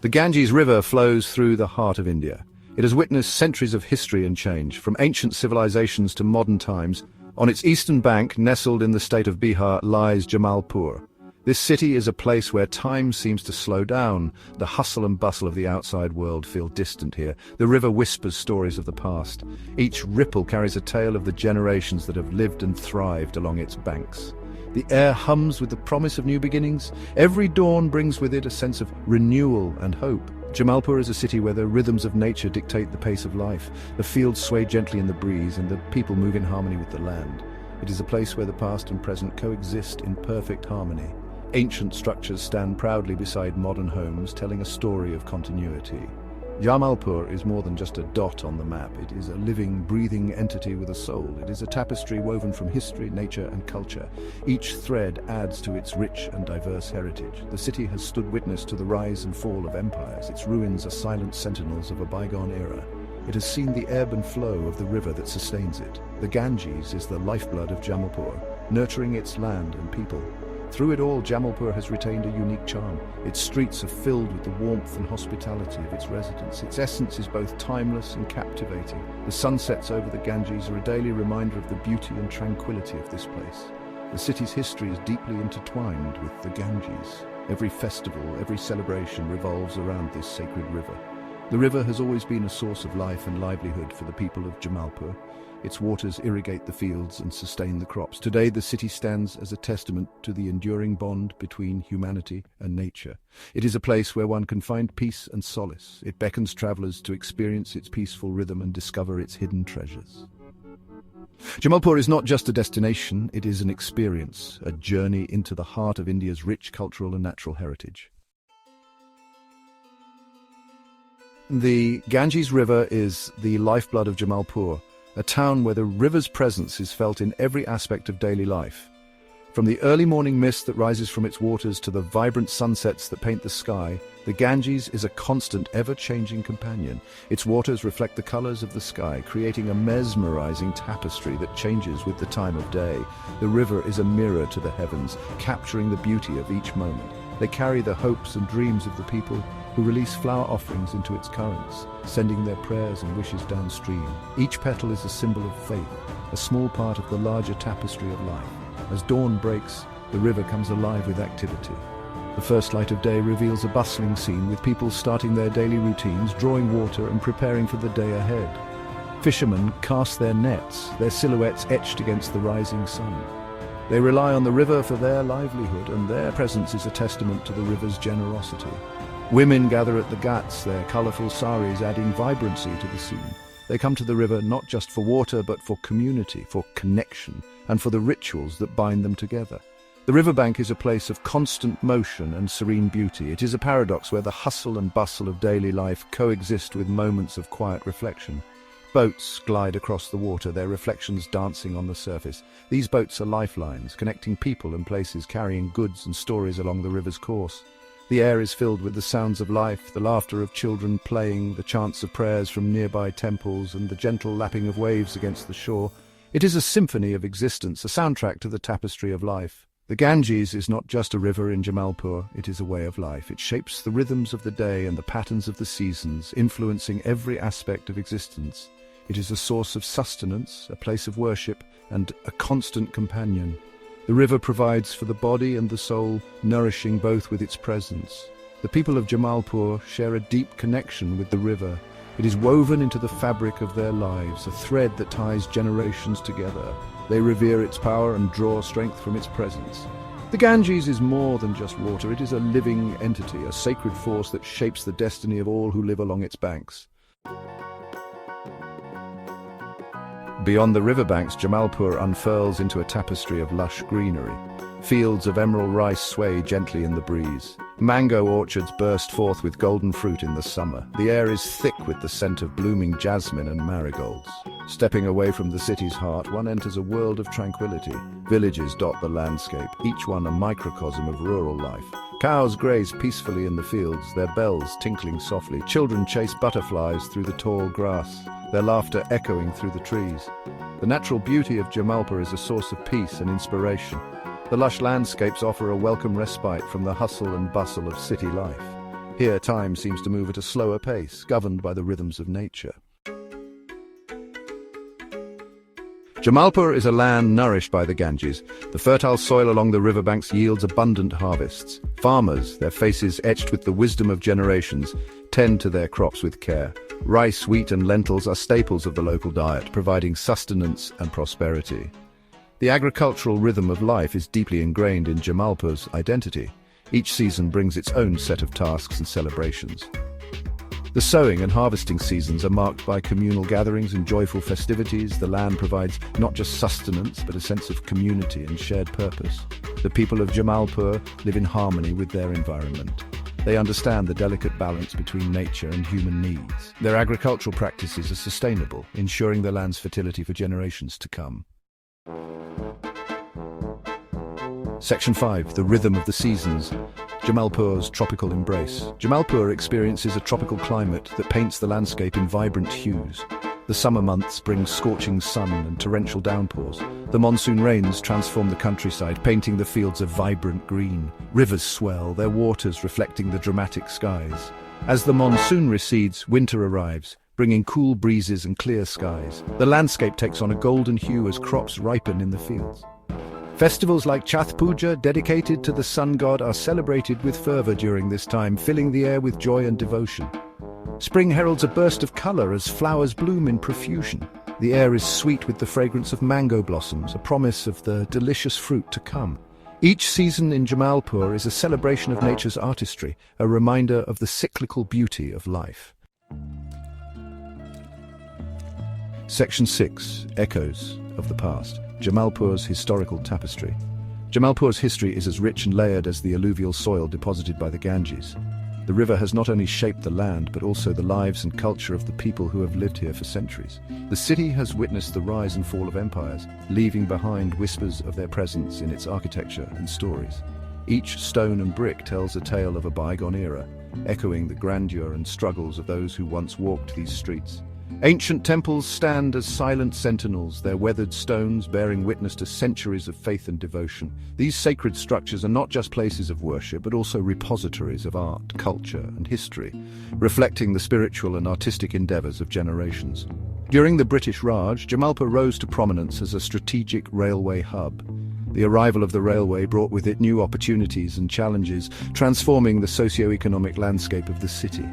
The Ganges River flows through the heart of India. It has witnessed centuries of history and change, from ancient civilizations to modern times. On its eastern bank, nestled in the state of Bihar, lies Jamalpur. This city is a place where time seems to slow down. The hustle and bustle of the outside world feel distant here. The river whispers stories of the past. Each ripple carries a tale of the generations that have lived and thrived along its banks. The air hums with the promise of new beginnings. Every dawn brings with it a sense of renewal and hope. Jamalpur is a city where the rhythms of nature dictate the pace of life. The fields sway gently in the breeze and the people move in harmony with the land. It is a place where the past and present coexist in perfect harmony. Ancient structures stand proudly beside modern homes, telling a story of continuity. Jamalpur is more than just a dot on the map. It is a living, breathing entity with a soul. It is a tapestry woven from history, nature, and culture. Each thread adds to its rich and diverse heritage. The city has stood witness to the rise and fall of empires. Its ruins are silent sentinels of a bygone era. It has seen the ebb and flow of the river that sustains it. The Ganges is the lifeblood of Jamalpur, nurturing its land and people. Through it all, Jamalpur has retained a unique charm. Its streets are filled with the warmth and hospitality of its residents. Its essence is both timeless and captivating. The sunsets over the Ganges are a daily reminder of the beauty and tranquility of this place. The city's history is deeply intertwined with the Ganges. Every festival, every celebration revolves around this sacred river. The river has always been a source of life and livelihood for the people of Jamalpur. Its waters irrigate the fields and sustain the crops. Today, the city stands as a testament to the enduring bond between humanity and nature. It is a place where one can find peace and solace. It beckons travelers to experience its peaceful rhythm and discover its hidden treasures. Jamalpur is not just a destination, it is an experience, a journey into the heart of India's rich cultural and natural heritage. The Ganges River is the lifeblood of Jamalpur, a town where the river's presence is felt in every aspect of daily life. From the early morning mist that rises from its waters to the vibrant sunsets that paint the sky, the Ganges is a constant, ever-changing companion. Its waters reflect the colors of the sky, creating a mesmerizing tapestry that changes with the time of day. The river is a mirror to the heavens, capturing the beauty of each moment. They carry the hopes and dreams of the people who release flower offerings into its currents, sending their prayers and wishes downstream. Each petal is a symbol of faith, a small part of the larger tapestry of life. As dawn breaks, the river comes alive with activity. The first light of day reveals a bustling scene with people starting their daily routines, drawing water and preparing for the day ahead. Fishermen cast their nets, their silhouettes etched against the rising sun. They rely on the river for their livelihood, and their presence is a testament to the river's generosity. Women gather at the ghats, their colourful saris adding vibrancy to the scene. They come to the river not just for water, but for community, for connection, and for the rituals that bind them together. The riverbank is a place of constant motion and serene beauty. It is a paradox where the hustle and bustle of daily life coexist with moments of quiet reflection. Boats glide across the water, their reflections dancing on the surface. These boats are lifelines, connecting people and places, carrying goods and stories along the river's course. The air is filled with the sounds of life, the laughter of children playing, the chants of prayers from nearby temples, and the gentle lapping of waves against the shore. It is a symphony of existence, a soundtrack to the tapestry of life. The Ganges is not just a river in Jamalpur, it is a way of life. It shapes the rhythms of the day and the patterns of the seasons, influencing every aspect of existence. It is a source of sustenance, a place of worship, and a constant companion. The river provides for the body and the soul, nourishing both with its presence. The people of Jamalpur share a deep connection with the river. It is woven into the fabric of their lives, a thread that ties generations together. They revere its power and draw strength from its presence. The Ganges is more than just water. It is a living entity, a sacred force that shapes the destiny of all who live along its banks. Beyond the riverbanks, Jamalpur unfurls into a tapestry of lush greenery. Fields of emerald rice sway gently in the breeze. Mango orchards burst forth with golden fruit in the summer. The air is thick with the scent of blooming jasmine and marigolds. Stepping away from the city's heart, one enters a world of tranquility. Villages dot the landscape, each one a microcosm of rural life. Cows graze peacefully in the fields, their bells tinkling softly. Children chase butterflies through the tall grass, their laughter echoing through the trees. The natural beauty of Jamalpur is a source of peace and inspiration. The lush landscapes offer a welcome respite from the hustle and bustle of city life. Here, time seems to move at a slower pace, governed by the rhythms of nature. Jamalpur is a land nourished by the Ganges. The fertile soil along the riverbanks yields abundant harvests. Farmers, their faces etched with the wisdom of generations, tend to their crops with care. Rice, wheat and lentils are staples of the local diet, providing sustenance and prosperity. The agricultural rhythm of life is deeply ingrained in Jamalpur's identity. Each season brings its own set of tasks and celebrations. The sowing and harvesting seasons are marked by communal gatherings and joyful festivities. The land provides not just sustenance, but a sense of community and shared purpose. The people of Jamalpur live in harmony with their environment. They understand the delicate balance between nature and human needs. Their agricultural practices are sustainable, ensuring the land's fertility for generations to come. Section 5. The Rhythm of the Seasons. Jamalpur's tropical embrace. Jamalpur experiences a tropical climate that paints the landscape in vibrant hues. The summer months bring scorching sun and torrential downpours. The monsoon rains transform the countryside, painting the fields a vibrant green. Rivers swell, their waters reflecting the dramatic skies. As the monsoon recedes, winter arrives, bringing cool breezes and clear skies. The landscape takes on a golden hue as crops ripen in the fields. Festivals like Chhath Puja, dedicated to the sun god, are celebrated with fervor during this time, filling the air with joy and devotion. Spring heralds a burst of color as flowers bloom in profusion. The air is sweet with the fragrance of mango blossoms, a promise of the delicious fruit to come. Each season in Jamalpur is a celebration of nature's artistry, a reminder of the cyclical beauty of life. Section 6. Echoes of the Past. Jamalpur's historical tapestry. Jamalpur's history is as rich and layered as the alluvial soil deposited by the Ganges. The river has not only shaped the land, but also the lives and culture of the people who have lived here for centuries. The city has witnessed the rise and fall of empires, leaving behind whispers of their presence in its architecture and stories. Each stone and brick tells a tale of a bygone era, echoing the grandeur and struggles of those who once walked these streets. Ancient temples stand as silent sentinels, their weathered stones bearing witness to centuries of faith and devotion. These sacred structures are not just places of worship, but also repositories of art, culture, and history, reflecting the spiritual and artistic endeavors of generations. During the British Raj, Jamalpur rose to prominence as a strategic railway hub. The arrival of the railway brought with it new opportunities and challenges, transforming the socio-economic landscape of the city.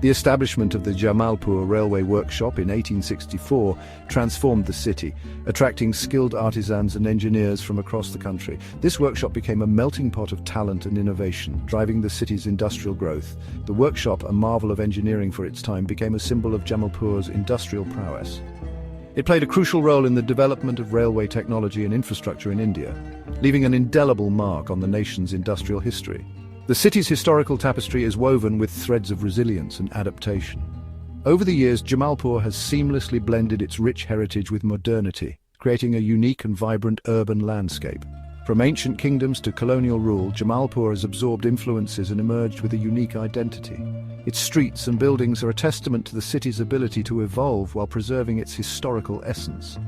The establishment of the Jamalpur Railway Workshop in 1864 transformed the city, attracting skilled artisans and engineers from across the country. This workshop became a melting pot of talent and innovation, driving the city's industrial growth. The workshop, a marvel of engineering for its time, became a symbol of Jamalpur's industrial prowess. It played a crucial role in the development of railway technology and infrastructure in India, leaving an indelible mark on the nation's industrial history. The city's historical tapestry is woven with threads of resilience and adaptation. Over the years, Jamalpur has seamlessly blended its rich heritage with modernity, creating a unique and vibrant urban landscape. From ancient kingdoms to colonial rule, Jamalpur has absorbed influences and emerged with a unique identity. Its streets and buildings are a testament to the city's ability to evolve while preserving its historical essence.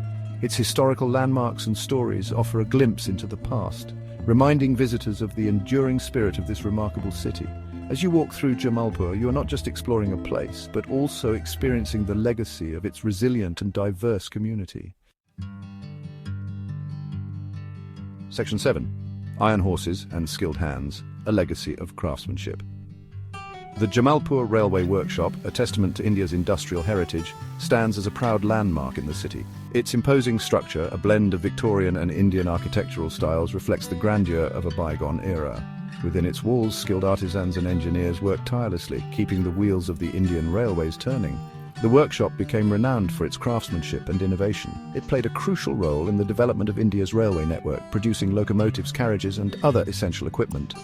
Its historical landmarks and stories offer a glimpse into the past, reminding visitors of the enduring spirit of this remarkable city. As you walk through Jamalpur, you are not just exploring a place, but also experiencing the legacy of its resilient and diverse community. Section 7. Iron horses and skilled hands, a legacy of craftsmanship. The Jamalpur Railway Workshop, a testament to India's industrial heritage, stands as a proud landmark in the city. Its imposing structure, a blend of Victorian and Indian architectural styles, reflects the grandeur of a bygone era. Within its walls, skilled artisans and engineers work tirelessly, keeping the wheels of the Indian railways turning. The workshop became renowned for its craftsmanship and innovation. It played a crucial role in the development of India's railway network, producing locomotives, carriages, and other essential equipment.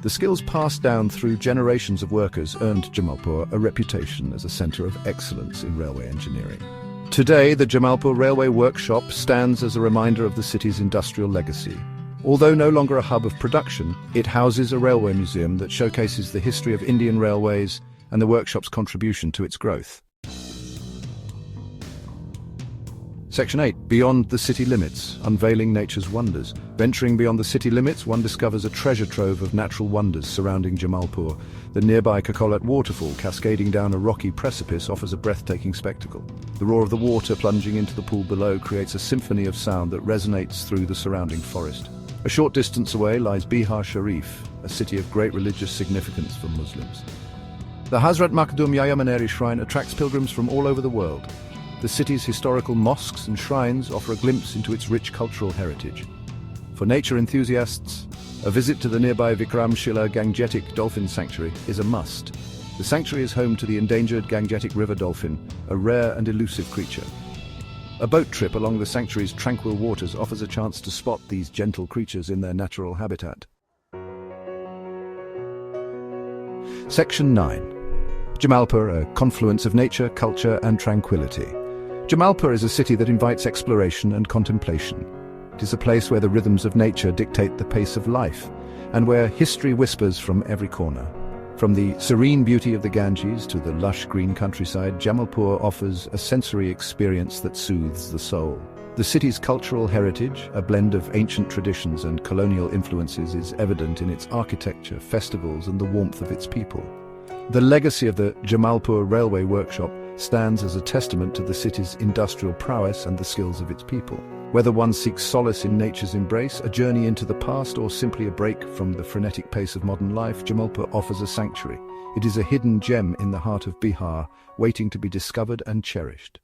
The skills passed down through generations of workers earned Jamalpur a reputation as a centre of excellence in railway engineering. Today, the Jamalpur Railway Workshop stands as a reminder of the city's industrial legacy. Although no longer a hub of production, it houses a railway museum that showcases the history of Indian railways and the workshop's contribution to its growth. Section 8. Beyond the city limits, unveiling nature's wonders. Venturing beyond the city limits, one discovers a treasure trove of natural wonders surrounding Jamalpur. The nearby Kakolat waterfall, cascading down a rocky precipice, offers a breathtaking spectacle. The roar of the water plunging into the pool below creates a symphony of sound that resonates through the surrounding forest. A short distance away lies Bihar Sharif, a city of great religious significance for Muslims. The Hazrat Makhdum Yahya Maneri Shrine attracts pilgrims from all over the world. The city's historical mosques and shrines offer a glimpse into its rich cultural heritage. For nature enthusiasts, a visit to the nearby Vikramshila Gangetic Dolphin Sanctuary is a must. The sanctuary is home to the endangered Gangetic river dolphin, a rare and elusive creature. A boat trip along the sanctuary's tranquil waters offers a chance to spot these gentle creatures in their natural habitat. Section 9. Jamalpur, a confluence of nature, culture and tranquility. Jamalpur is a city that invites exploration and contemplation. It is a place where the rhythms of nature dictate the pace of life, and where history whispers from every corner. From the serene beauty of the Ganges to the lush green countryside, Jamalpur offers a sensory experience that soothes the soul. The city's cultural heritage, a blend of ancient traditions and colonial influences, is evident in its architecture, festivals and the warmth of its people. The legacy of the Jamalpur Railway Workshop stands as a testament to the city's industrial prowess and the skills of its people. Whether one seeks solace in nature's embrace, a journey into the past, or simply a break from the frenetic pace of modern life, Jamalpur offers a sanctuary. It is a hidden gem in the heart of Bihar, waiting to be discovered and cherished.